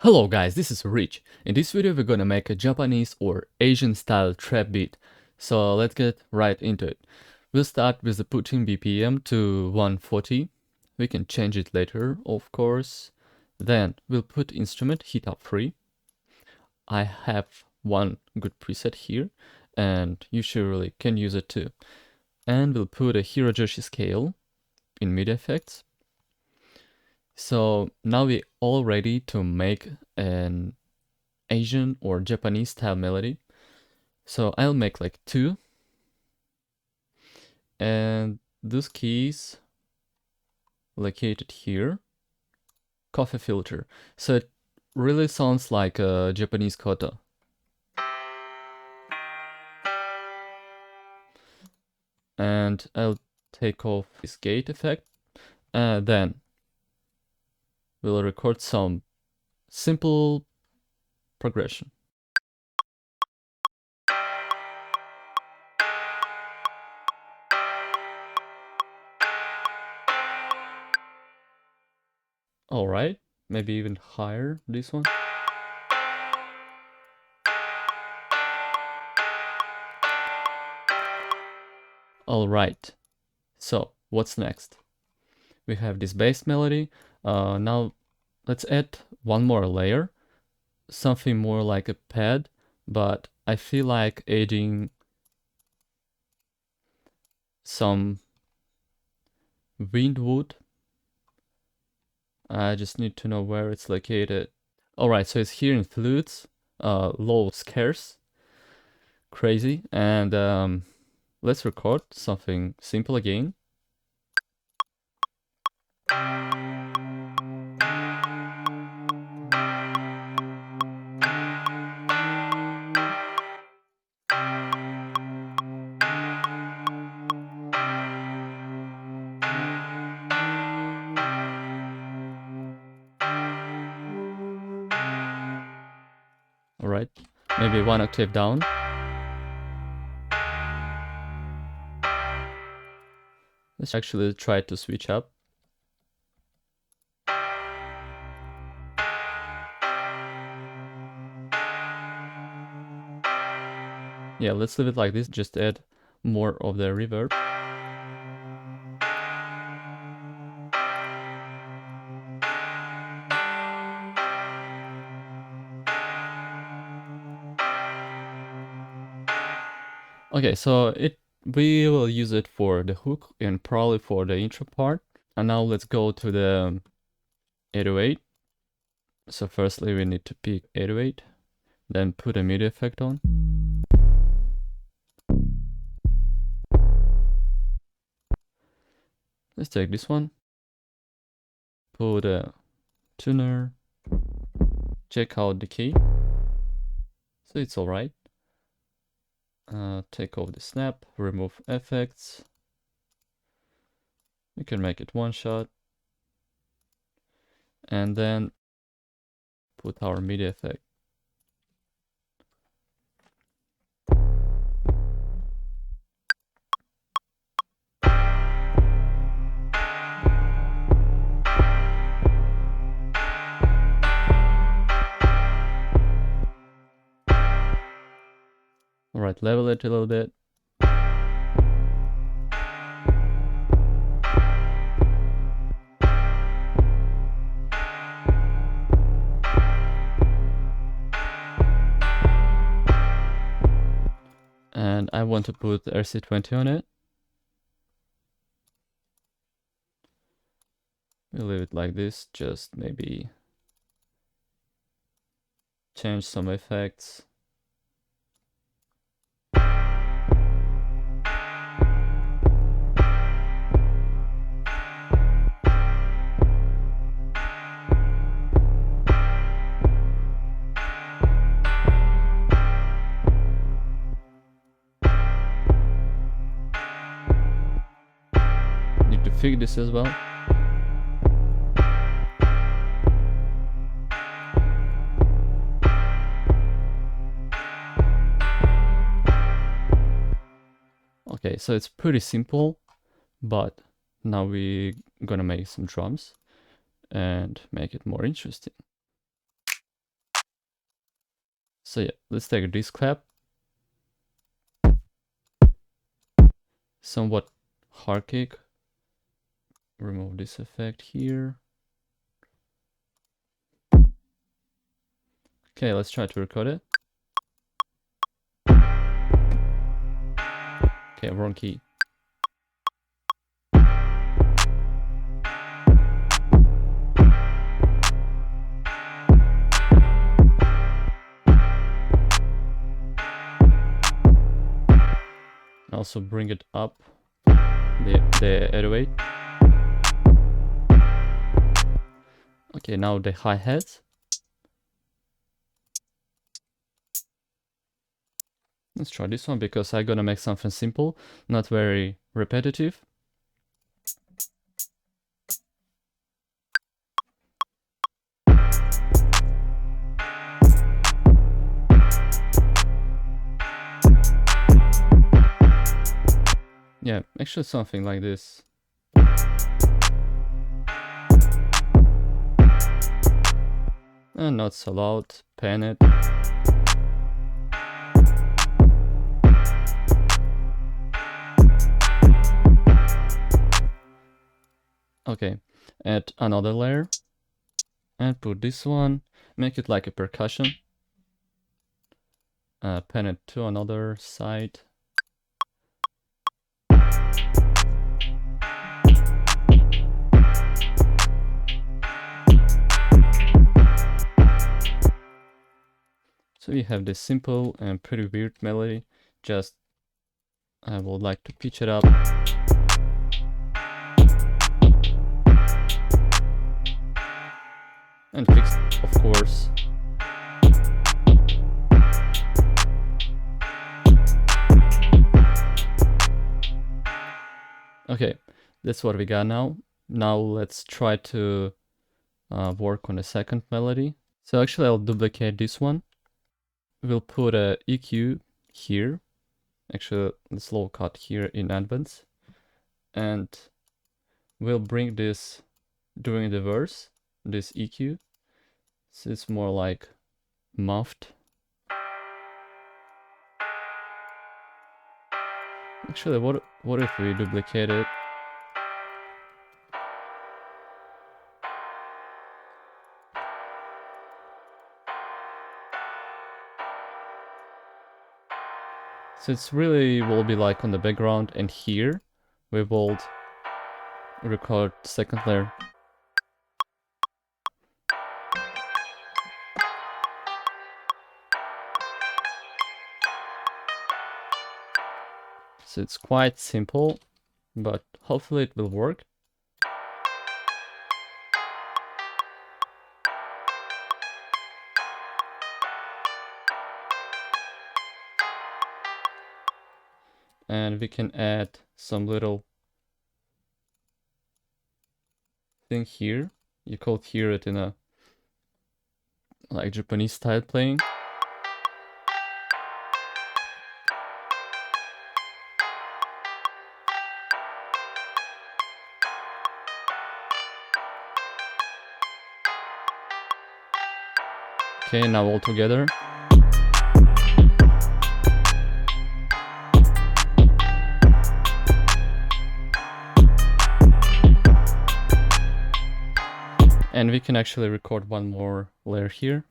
Hello guys, this is Rich. In this video we're gonna make a Japanese or Asian style trap beat. So let's get right into it. We'll start with putting BPM to 140. We can change it later, of course. Then we'll put instrument heat up free. I have one good preset here and you surely can use it too. And we'll put a Hirajoshi scale in MIDI effects. So now we're all ready to make an Asian or Japanese style melody. So I'll make like two. And those keys located here. Coffee filter. So it really sounds like a Japanese koto. And I'll take off this gate effect. Then we'll record some simple progression. Alright, maybe even higher, this one. Alright, so what's next? We have this bass melody. Now let's add one more layer, something more like a pad, but I feel like adding some wind wood. I just need to know where it's located. Alright, so it's here in flutes, low, scarce, crazy, and let's record something simple again. Alright, maybe one octave down. Let's actually try to switch up. Yeah, let's leave it like this, just add more of the reverb. Okay, so we will use it for the hook and probably for the intro part. And now let's go to the 808. So firstly we need to pick 808, then put a MIDI effect on. Let's take this one, put a tuner, check out the key, so it's alright. Take off the snap, remove effects. We can make it one shot. And then put our MIDI effect. Alright, level it a little bit. And I want to put RC20 on it. We'll leave it like this, just maybe change some effects. Need to fix this as well. Okay, so it's pretty simple, but now we're gonna make some drums and make it more interesting. So yeah, let's take this clap. Somewhat hard kick. Remove this effect here. Okay, let's try to record it. Okay, wrong key. Also bring it up, the 808. Okay, now the hi-hats. Let's try this one because I'm gonna make something simple, not very repetitive. Yeah, actually something like this. And not so loud, pan it. Okay, add another layer and put this one, make it like a percussion. Pan it to another side. So we have this simple and pretty weird melody. Just I would like to pitch it up. And fix it, of course. Okay, that's what we got now. Now let's try to work on the second melody. So actually I'll duplicate this one. We'll put a EQ here. Actually, let's low cut here in advance. And we'll bring this during the verse, this EQ. So it's more like muffed. Actually, what if we duplicate it? So it's really will be like on the background, and here we will record second layer. So it's quite simple, but hopefully it will work. And we can add some little thing here. You could hear it in a like Japanese style playing. Okay, now all together. And we can actually record one more layer here.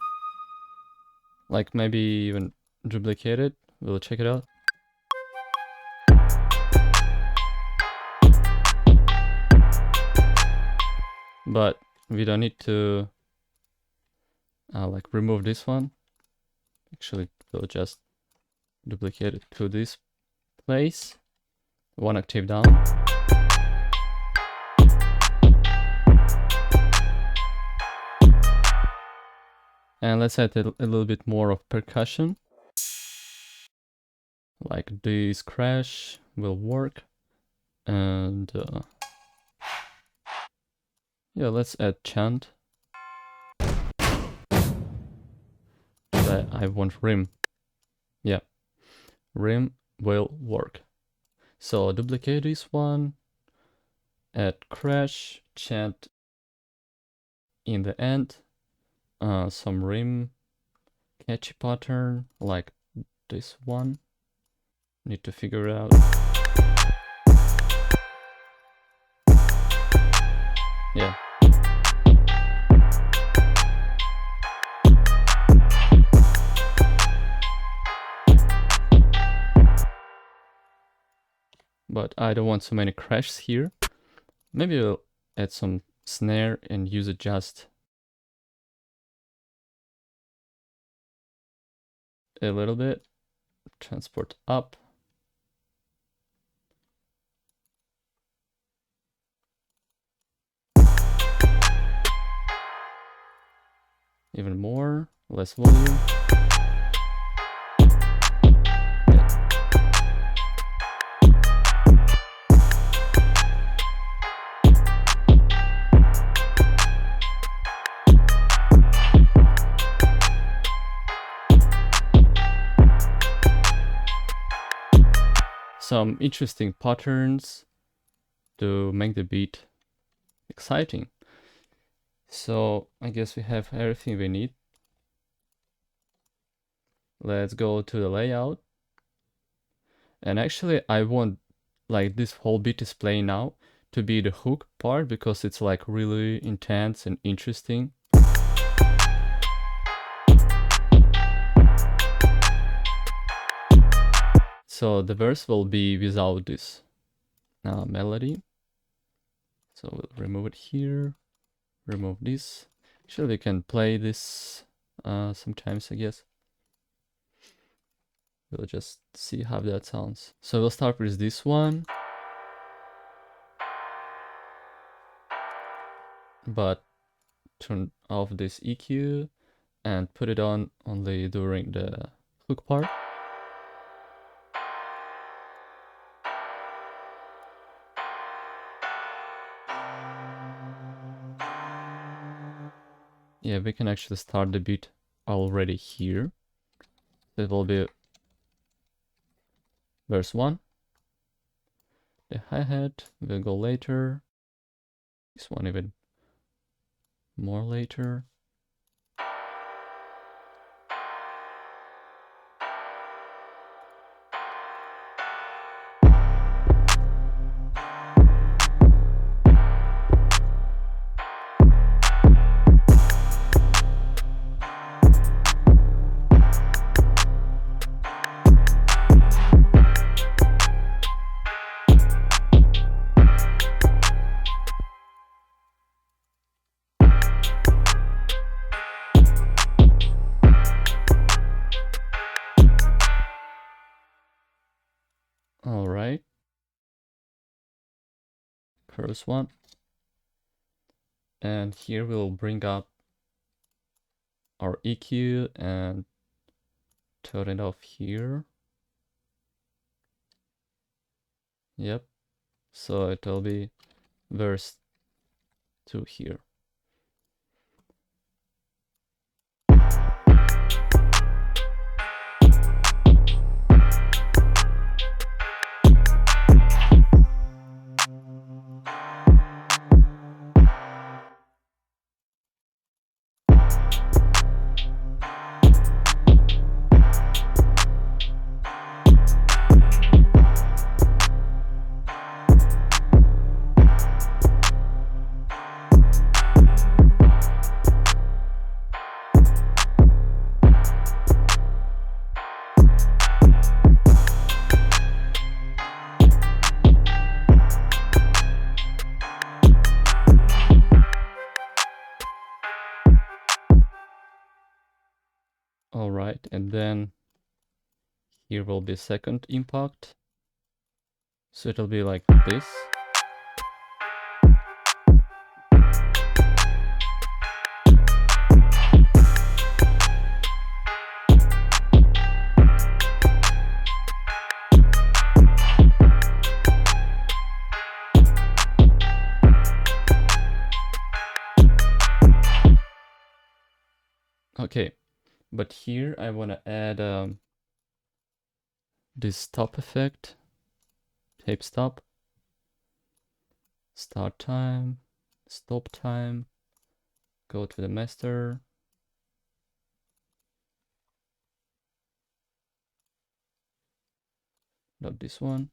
Like maybe even duplicate it. We'll check it out. But we don't need to like remove this one. Actually, we'll just duplicate it to this place. One octave down. And let's add a little bit more of percussion. Like this crash will work. And yeah, let's add chant. I want rim. Yeah, rim will work. So duplicate this one, add crash, chant in the end, some rim catchy pattern like this one. Need to figure out. Yeah. But I don't want so many crashes here. Maybe I'll add some snare and use it just a little bit. Transport up. Even more, less volume. Some interesting patterns to make the beat exciting. So I guess we have everything we need. Let's go to the layout. And actually I want like this whole beat is playing now to be the hook part because it's like really intense and interesting. So the verse will be without this melody. So we'll remove it here, remove this. Actually we can play this sometimes, I guess. We'll just see how that sounds. So we'll start with this one. But turn off this EQ and put it on only during the hook part. Yeah, we can actually start the beat already here. It will be verse 1. The hi-hat will go later. This one even more later. All right. Chorus 1. And here we'll bring up our EQ and turn it off here. Yep. So it will be verse 2 here. All right, and then here will be second impact. So it'll be like this. Okay, but here I want to add this stop effect, tape stop, start time, stop time, go to the master, of this one.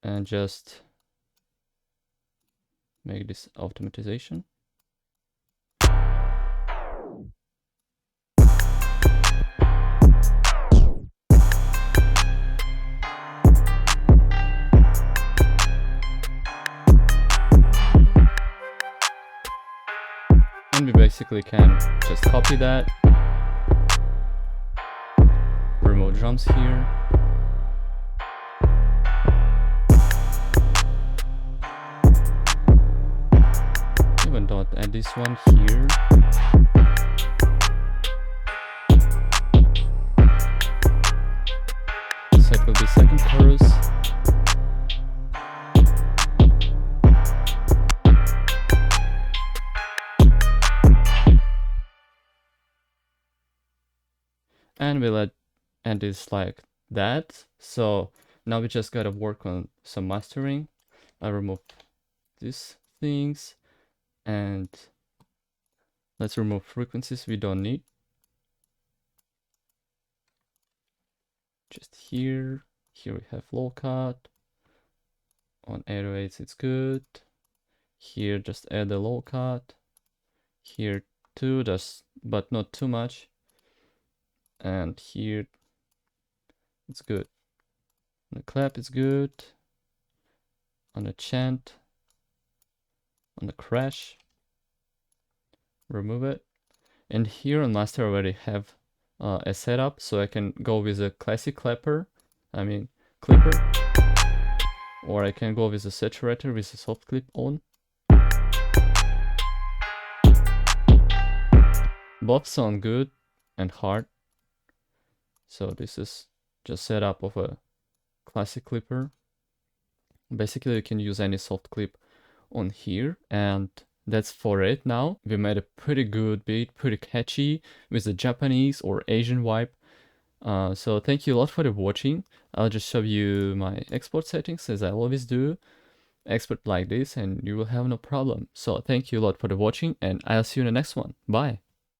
And just make this automatization. And we basically can just copy that, remove drums here, even don't add this one here. So it will be second chorus. And we'll add this like that. So now we just gotta work on some mastering. I remove these things and let's remove frequencies we don't need. Just here we have low cut. On 808s it's good. Here just add a low cut. Here too, but not too much. And here it's good. On the clap it's good. On the chant, on the crash, remove it. And here on master I already have a setup, so I can go with a classic clipper, or I can go with a saturator with a soft clip on. Both sound good and hard. So this is just setup of a classic clipper. Basically you can use any soft clip on here, and that's for it. Now we made a pretty good beat, pretty catchy, with a Japanese or Asian vibe. So thank you a lot for the watching. I'll just show you my export settings as I always do. Export like this and you will have no problem. So thank you a lot for the watching, and I'll see you in the next one. Bye.